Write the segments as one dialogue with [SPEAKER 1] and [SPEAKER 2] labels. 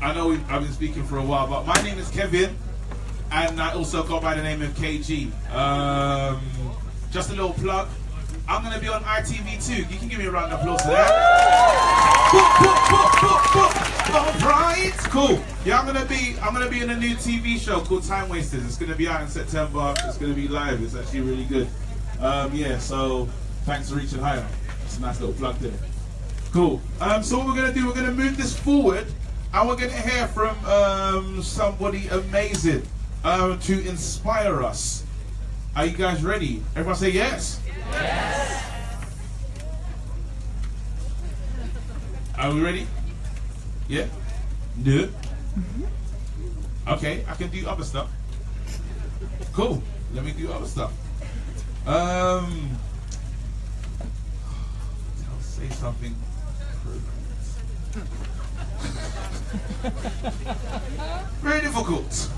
[SPEAKER 1] I know I've been speaking for a while, but my name is Kevin, and I also go by the name of KG. Just a little plug. I'm going to be on ITV2. You can give me a round of applause for that. All right, cool. Yeah, I'm gonna be in a new TV show called Time Wasters. It's gonna be out in September. It's gonna be live. It's actually really good. Yeah. So thanks for reaching higher. It's a nice little plug there. Cool. So what we're gonna do? We're gonna move this forward, and we're gonna hear from somebody amazing to inspire us. Are you guys ready? Everyone say yes. Yes. Are we ready? Yeah? No? Okay, I can do other stuff. Cool. Let me do other stuff. I'll say something. Very difficult.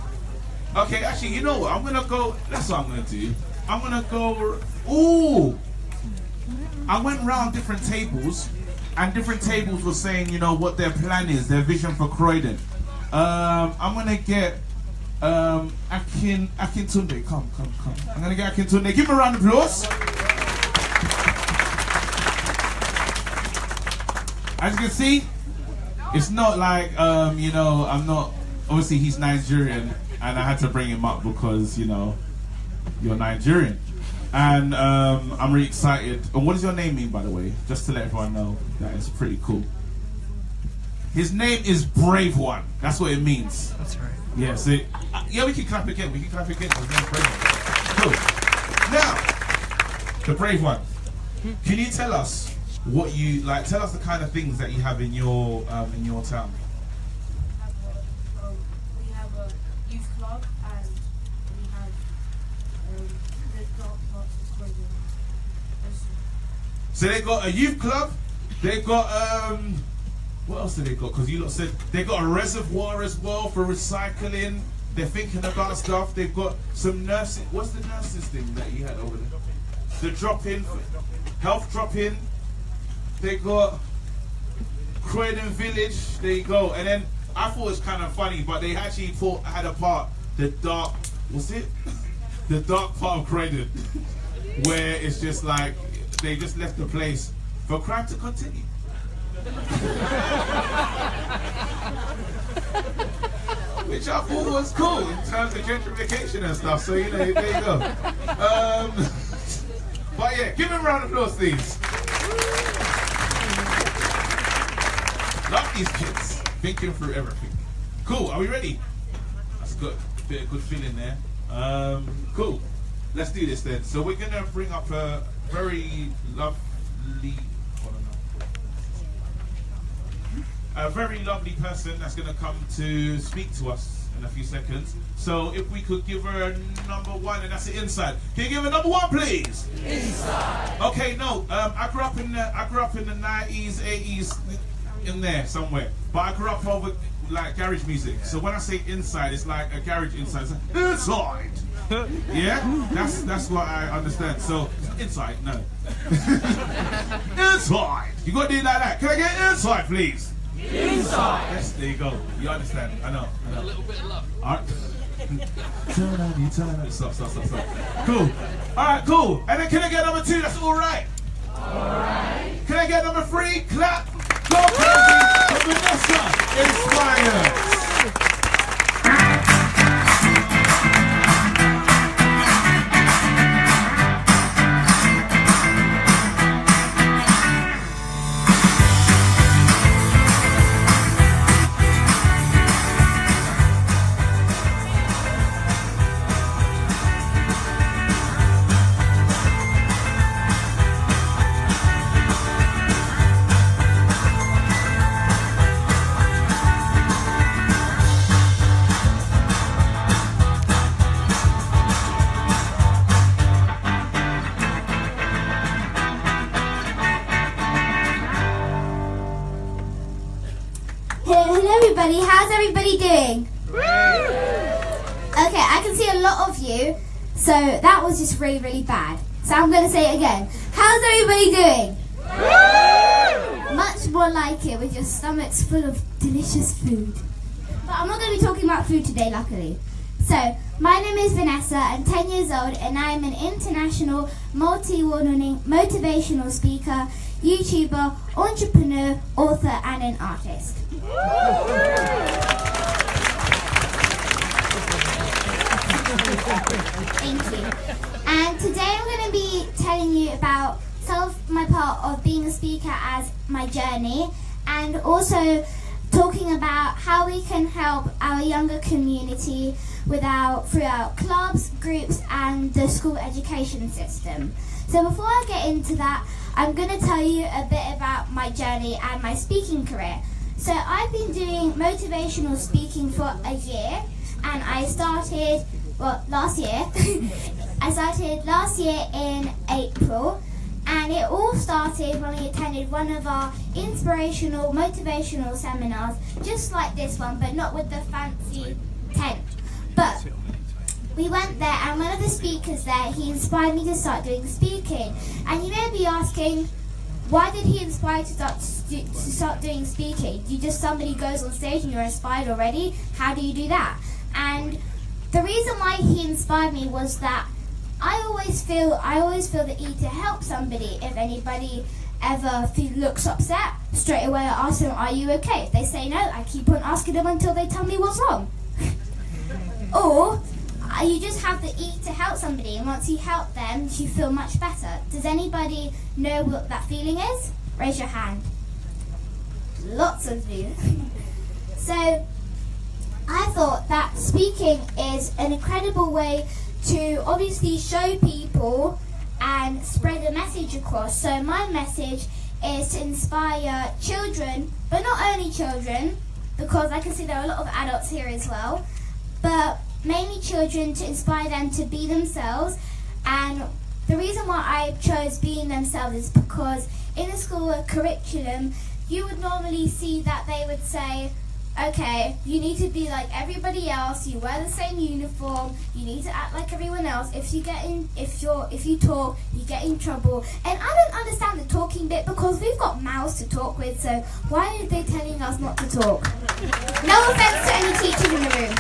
[SPEAKER 1] Okay, actually, you know what? I'm gonna go. That's what I'm gonna do. I'm gonna go. Ooh! I went round different tables, and different tables were saying, you know, what their plan is, their vision for Croydon. I'm gonna get Akintunde. Come. I'm gonna get Akintunde. Give him a round of applause. As you can see, it's not like you know, I'm not. Obviously, he's Nigerian, and I had to bring him up because, you know, you're Nigerian. And I'm really excited. And what does your name mean, by the way? Just to let everyone know, that is pretty cool. His name is Brave One. That's what it means. That's right. Yeah, so, yeah, we can clap again. We can clap again. His name's Brave One. Cool. Now, the Brave One. Can you tell us what you like? Tell us the kind of things that you have in your town.
[SPEAKER 2] We have a youth club, and we have the dark parts of Croydon.
[SPEAKER 1] So they got a youth club. They got what else do they got? Because you lot said they got a reservoir as well for recycling. They're thinking about stuff. They've got some nursing. What's the nurses thing that you had over there? The drop-in, health drop-in. They got Croydon Village. There you go. And then I thought it was kind of funny, but they actually had a part, the dark, what's it? The dark part of Croydon, where it's just like they just left the place for crime to continue. Which I thought was cool in terms of gentrification and stuff. So, you know, there you go. But yeah, give him a round of applause, please. Love these kids, thinking through everything. Cool, are we ready? That's good. Bit of good feeling there. Cool. Let's do this then. So we're gonna bring up a very lovely person that's gonna come to speak to us in a few seconds. So if we could give her a number one, and that's the inside. Can you give her number one, please? Inside. Okay, no. I grew up in the 90s, 80s, in there somewhere. But I grew up over like garage music. So when I say inside, it's like a garage inside. It's like, inside. Yeah, that's what I understand. So inside, no. Inside. You gotta do it like that. Can I get inside, please? Inside. Yes, there you go. You understand? I know. A little bit of love. All right. Turn on. Stop. Cool. All right, cool. And then can I get number two? That's all right. All right. Can I get number three? Clap. Go crazy for Vanessa. Inspirators.
[SPEAKER 3] How's everybody doing? Okay, I can see a lot of you, so that was just really, really bad. So I'm going to say it again. How's everybody doing? Much more like it with your stomachs full of delicious food. But I'm not going to be talking about food today, luckily. So, my name is Vanessa, I'm 10 years old, and I'm an international multi-award-winning motivational speaker, YouTuber, entrepreneur, author, and an artist. Thank you. And today I'm going to be telling you about some of my part of being a speaker as my journey, and also talking about how we can help our younger community through our clubs, groups, and the school education system. So before I get into that, I'm going to tell you a bit about my journey and my speaking career. So I've been doing motivational speaking for a year, and I started, last year. I started last year in April, and it all started when we attended one of our inspirational, motivational seminars, just like this one, but not with the fancy tent. But we went there, and one of the speakers there, he inspired me to start doing speaking. And you may be asking, why did he inspire you to start doing speaking? Somebody goes on stage and you're inspired already? How do you do that? And the reason why he inspired me was that I always feel the need to help somebody. If anybody ever looks upset, straight away I ask them, are you okay? If they say no, I keep on asking them until they tell me what's wrong. Or you just have the need to help somebody, and once you help them, you feel much better. Does anybody know what that feeling is? Raise your hand. Lots of you. So I thought that speaking is an incredible way to obviously show people and spread a message across. So my message is to inspire children, but not only children, because I can see there are a lot of adults here as well, but mainly children, to inspire them to be themselves. And the reason why I chose being themselves is because in a school curriculum, you would normally see that they would say, okay, you need to be like everybody else, you wear the same uniform, you need to act like everyone else. If you talk, you get in trouble. And I don't understand the talking bit, because we've got mouths to talk with, so why are they telling us not to talk? No offense to any teachers in the room.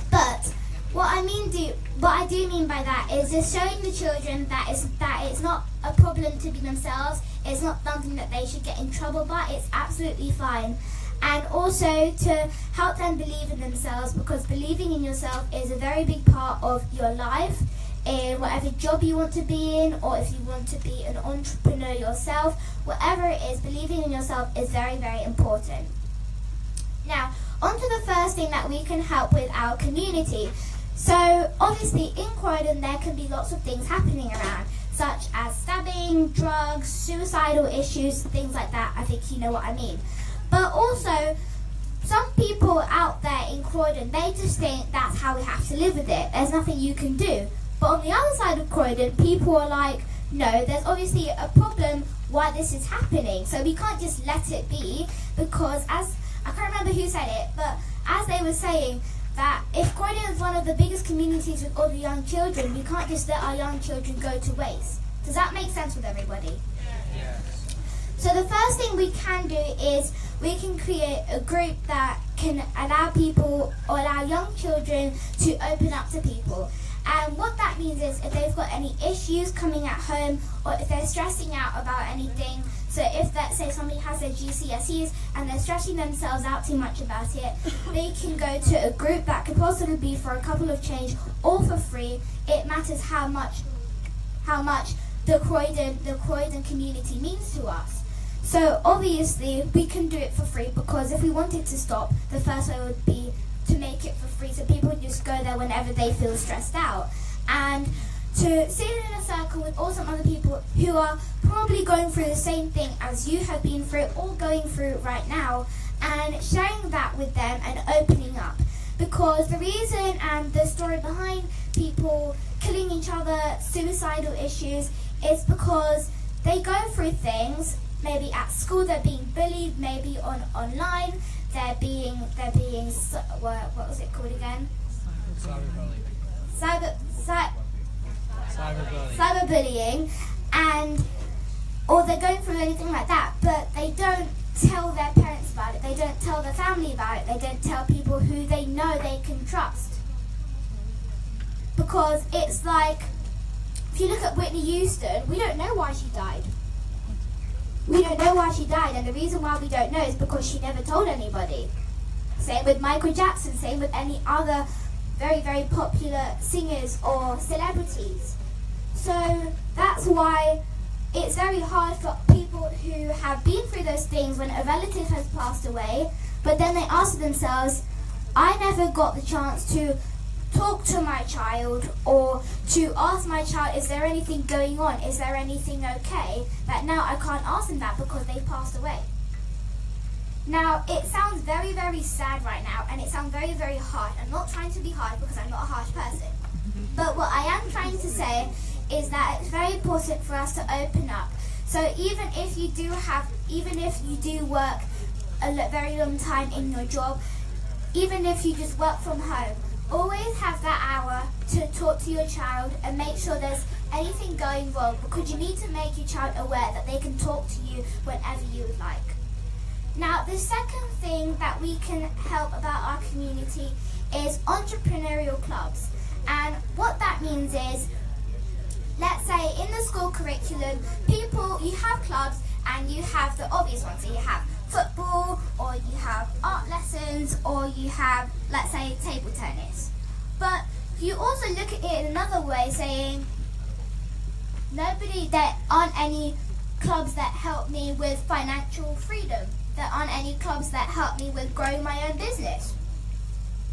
[SPEAKER 3] But what I do mean by that is just showing the children that it's not a problem to be themselves. It's not something that they should get in trouble by. It's absolutely fine. And also to help them believe in themselves, because believing in yourself is a very big part of your life, in whatever job you want to be in, or if you want to be an entrepreneur yourself, whatever it is, believing in yourself is very, very important. Now, on to the first thing that we can help with our community. So obviously in Croydon there can be lots of things happening around, such as stabbing, drugs, suicidal issues, things like that. I think you know what I mean. But also, some people out there in Croydon, they just think that's how we have to live with it. There's nothing you can do. But on the other side of Croydon, people are like, no, there's obviously a problem why this is happening. So we can't just let it be, because I can't remember who said it, but as they were saying, that if Croydon is one of the biggest communities with all the young children, we can't just let our young children go to waste. Does that make sense with everybody? Yes. So the first thing we can do is we can create a group that can allow people, or allow young children to open up to people. And what that means is if they've got any issues coming at home, or if they're stressing out about anything, so if, let's say, somebody has their GCSEs and they're stressing themselves out too much about it, they can go to a group that could possibly be for a couple of change or for free. It matters how much the Croydon community means to us. So obviously we can do it for free, because if we wanted to stop, the first way would be to make it for free, so people would just go there whenever they feel stressed out. And to sit in a circle with all some other people who are probably going through the same thing as you have been through or going through right now, and sharing that with them and opening up. Because the reason and the story behind people killing each other, suicidal issues, is because they go through things. Maybe at school they're being bullied, maybe online they're being what was it called again? Cyberbullying, and or they're going through anything like that, but they don't tell their parents about it. They don't tell their family about it. They don't tell people who they know they can trust. Because it's like, if you look at Whitney Houston, we don't know why she died. We don't know why she died, and the reason why we don't know is because she never told anybody. Same with Michael Jackson, same with any other very, very popular singers or celebrities. So that's why it's very hard for people who have been through those things when a relative has passed away, but then they ask themselves, I never got the chance to talk to my child or to ask my child, is there anything going on? Is there anything okay? That now I can't ask them that because they've passed away. Now, it sounds very, very sad right now, and it sounds very, very harsh. I'm not trying to be harsh because I'm not a harsh person. But what I am trying to say is that it's very important for us to open up. So even if you do work a very long time in your job, even if you just work from home, always have that hour to talk to your child and make sure there's anything going wrong, because you need to make your child aware that they can talk to you whenever you would like. Now, the second thing that we can help about our community is entrepreneurial clubs. And what that means is, let's say in the school curriculum, you have clubs and you have the obvious ones. So you have football, or you have art lessons, or you have, let's say, table tennis. But you also look at it in another way, saying, there aren't any clubs that help me with financial freedom. There aren't any clubs that help me with growing my own business.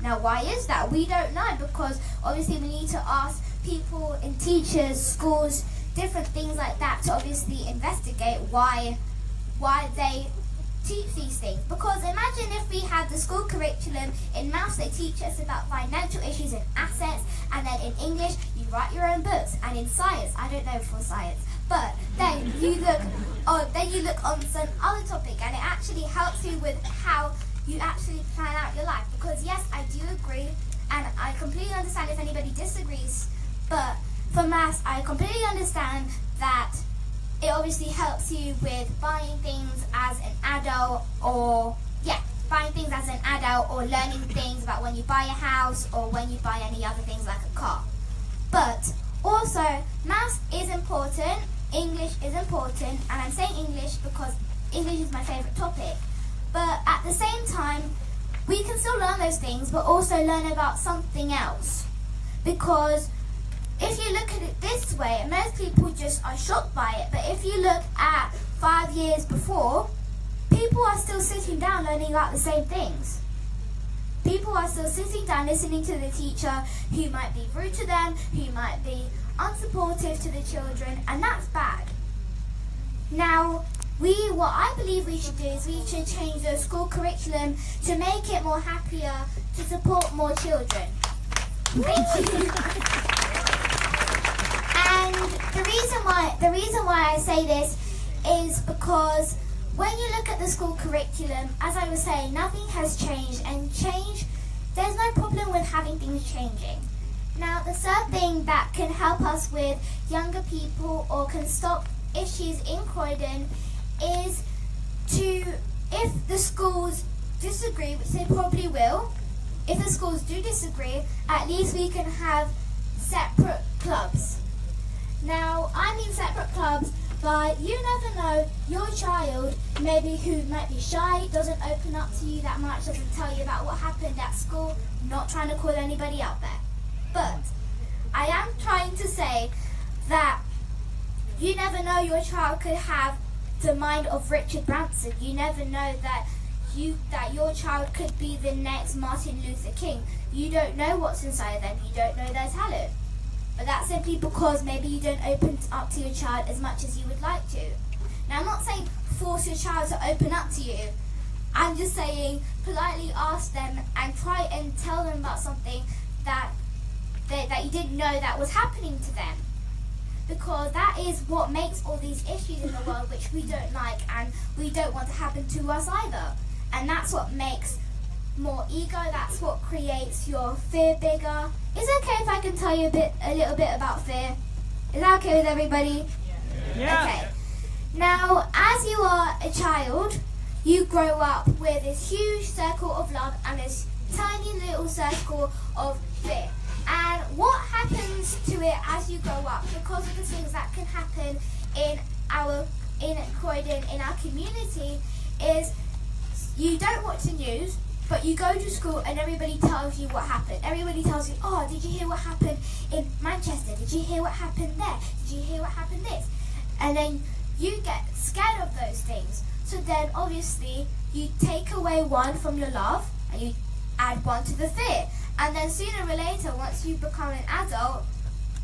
[SPEAKER 3] Now, why is that? We don't know, because obviously we need to ask people in teachers, schools, different things like that to obviously investigate why they teach these things. Because imagine if we had the school curriculum in maths, they teach us about financial issues and assets, and then in English you write your own books, and in science, I don't know for science, but then you look on some other topic, and it actually helps you with how you actually plan out your life. Because yes, I do agree, and I completely understand if anybody disagrees, but for maths, I completely understand that it obviously helps you with buying things as an adult, or learning things about when you buy a house or when you buy any other things like a car. But also, maths is important, English is important, and I'm saying English because English is my favourite topic. But at the same time, we can still learn those things, but also learn about something else. Because if you look at it this way, most people just are shocked by it, but if you look at 5 years before, people are still sitting down learning about the same things. People are still sitting down listening to the teacher who might be rude to them, who might be unsupportive to the children, and that's bad. Now, what I believe we should do is we should change the school curriculum to make it more happier, to support more children. Thank you. And the reason why I say this is because when you look at the school curriculum, as I was saying, nothing has changed, and there's no problem with having things changing. Now, the third thing that can help us with younger people or can stop issues in Croydon is if the schools disagree, which they probably will, if the schools do disagree, at least we can have separate clubs. Now, I mean separate clubs, but you never know, your child, maybe who might be shy, doesn't open up to you that much, doesn't tell you about what happened at school, not trying to call anybody out there. But I am trying to say that you never know, your child could have the mind of Richard Branson. You never know that your child could be the next Martin Luther King. You don't know what's inside of them, you don't know their talent. But that's simply because maybe you don't open up to your child as much as you would like to. Now, I'm not saying force your child to open up to you. I'm just saying politely ask them and try and tell them about something that you didn't know that was happening to them. Because that is what makes all these issues in the world which we don't like and we don't want to happen to us either. And that's what makes more ego, that's what creates your fear bigger. Is it okay if I can tell you a little bit about fear? Is that okay with everybody?
[SPEAKER 4] Yeah.
[SPEAKER 3] Okay. Now, as you are a child, you grow up with this huge circle of love and this tiny little circle of fear. And what happens to it as you grow up, because of the things that can happen in Croydon, in our community, is you don't watch the news, but you go to school and everybody tells you what happened. Everybody tells you, oh, did you hear what happened in Manchester? Did you hear what happened there? Did you hear what happened this? And then you get scared of those things. So then obviously you take away one from your love and you add one to the fear. And then sooner or later, once you become an adult,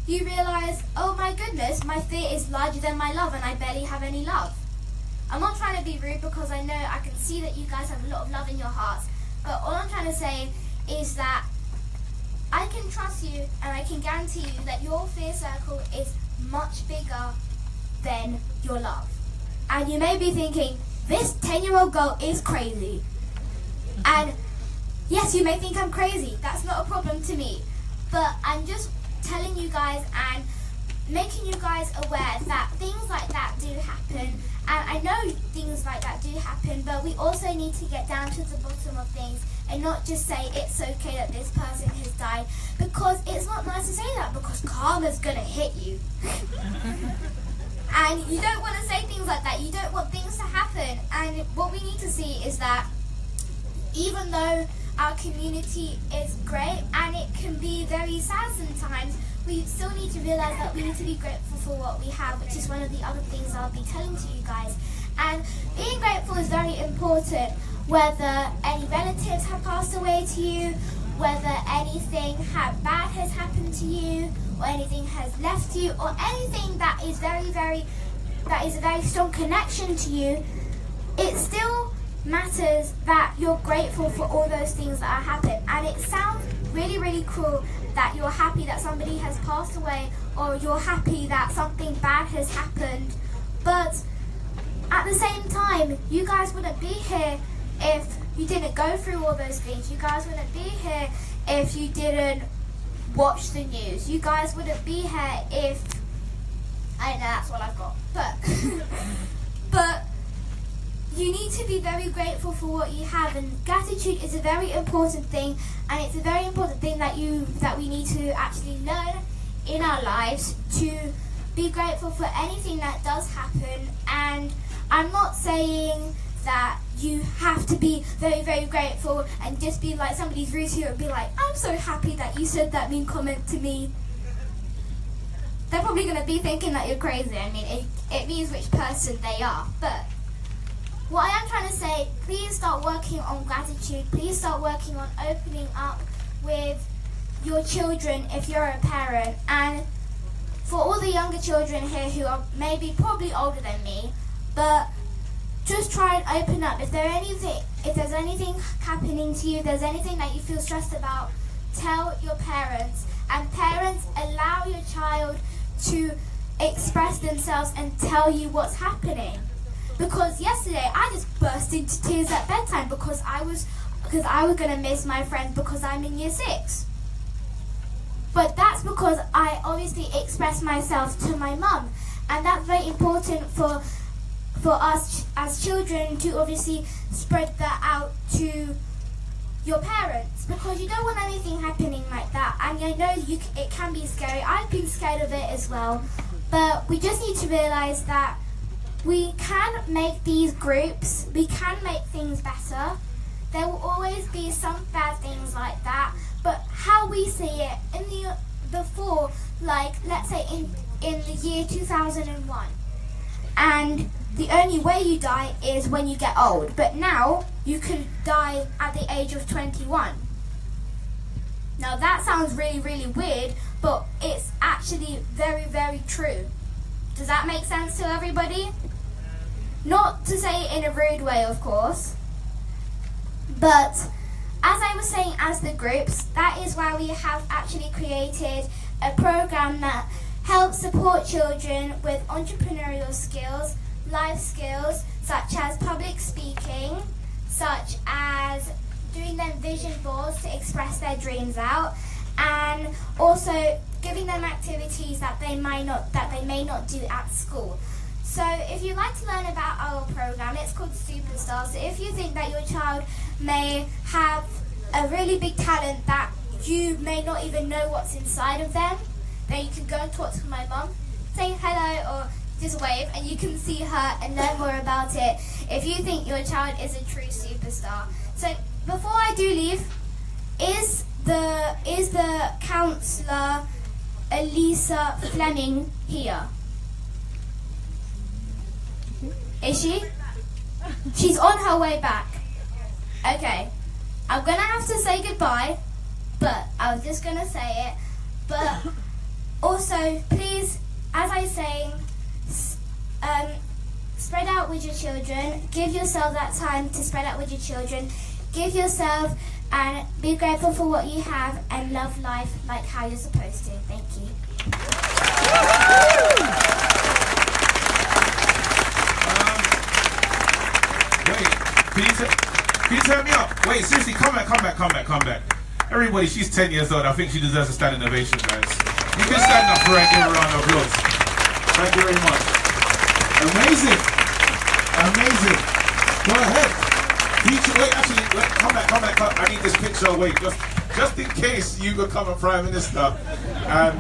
[SPEAKER 3] you realise, oh my goodness, my fear is larger than my love and I barely have any love. I'm not trying to be rude because I know I can see that you guys have a lot of love in your hearts, but all I'm trying to say is that I can trust you and I can guarantee you that your fear circle is much bigger than your love. And you may be thinking, this 10-year-old girl is crazy. And yes, you may think I'm crazy. That's not a problem to me. But I'm just telling you guys and making you guys aware that things like that do happen. And I know things like that do happen, but we also need to get down to the bottom of things and not just say it's okay that this person has died, because it's not nice to say that, because karma's gonna hit you. And you don't want to say things like that. You don't want things to happen. And what we need to see is that even though our community is great and it can be very sad sometimes, we still need to realise that we need to be grateful for what we have, which is one of the other things I'll be telling to you guys. And being grateful is very important, whether any relatives have passed away to you, whether anything bad has happened to you, or anything has left you, or anything that is a very strong connection to you. It still matters that you're grateful for all those things that have happened. And it sounds really, really cruel that you're happy that somebody has passed away, or you're happy that something bad has happened. But at the same time, you guys wouldn't be here if you didn't go through all those things. You guys wouldn't be here if you didn't watch the news. You guys wouldn't be here if... I know that's what I've got. But you need to be very grateful for what you have, and gratitude is a very important thing, and it's a very important thing that we need to actually learn in our lives, to be grateful for anything that does happen. And I'm not saying that you have to be very, very grateful and just be like somebody's rude to you and be like, I'm so happy that you said that mean comment to me. They're probably going to be thinking that you're crazy. I mean, it means which person they are. But what I am trying to say, please start working on gratitude. Please start working on opening up with your children if you're a parent. And for all the younger children here who are probably older than me, but just try and open up. If there's anything happening to you, if there's anything that you feel stressed about, tell your parents. And parents, allow your child to express themselves and tell you what's happening. Because yesterday I just burst into tears at bedtime because I was going to miss my friends because I'm in year 6. But that's because I obviously expressed myself to my mum, and that's very important for us as children to obviously spread that out to your parents, because you don't want anything happening like that. And I know it can be scary. I've been scared of it as well, but we just need to realise that we can make these groups, we can make things better. There will always be some bad things like that, but how we see it before, like let's say in the year 2001, and the only way you die is when you get old, but now you could die at the age of 21. Now that sounds really, really weird, but it's actually very, very true. Does that make sense to everybody? Not to say it in a rude way, of course, but as I was saying, as the groups, that is why we have actually created a program that helps support children with entrepreneurial skills, life skills, such as public speaking, such as doing them vision boards to express their dreams out, and also giving them activities that they may not do at school. So if you'd like to learn about our program, it's called Superstar. So if you think that your child may have a really big talent that you may not even know what's inside of them, then you can go and talk to my mum, say hello or just wave, and you can see her and learn more about it if you think your child is a true superstar. So before I do leave, is the councillor Elisa Fleming here? Is she? She's on her way back. Okay. I'm going to have to say goodbye, but I was just going to say it. But also, please, as I say, spread out with your children. Give yourself that time to spread out with your children. Give yourself and be grateful for what you have and love life like how you're supposed to. Thank you.
[SPEAKER 1] Can you turn me up? Wait, seriously, come back. Everybody, she's 10 years old. I think she deserves a standing ovation, guys. You can stand up for her and give her a round of applause. Thank you very much. Amazing. Go ahead. Wait, actually, come back. I need this picture. Wait, just in case you become a Prime Minister and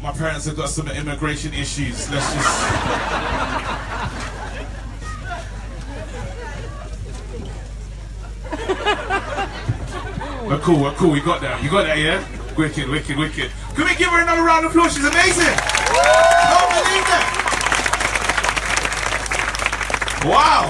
[SPEAKER 1] my parents have got some immigration issues. Let's just... We're cool, we got that. You got that, yeah? Wicked. Can we give her another round of applause? She's amazing! Can't believe that! Wow!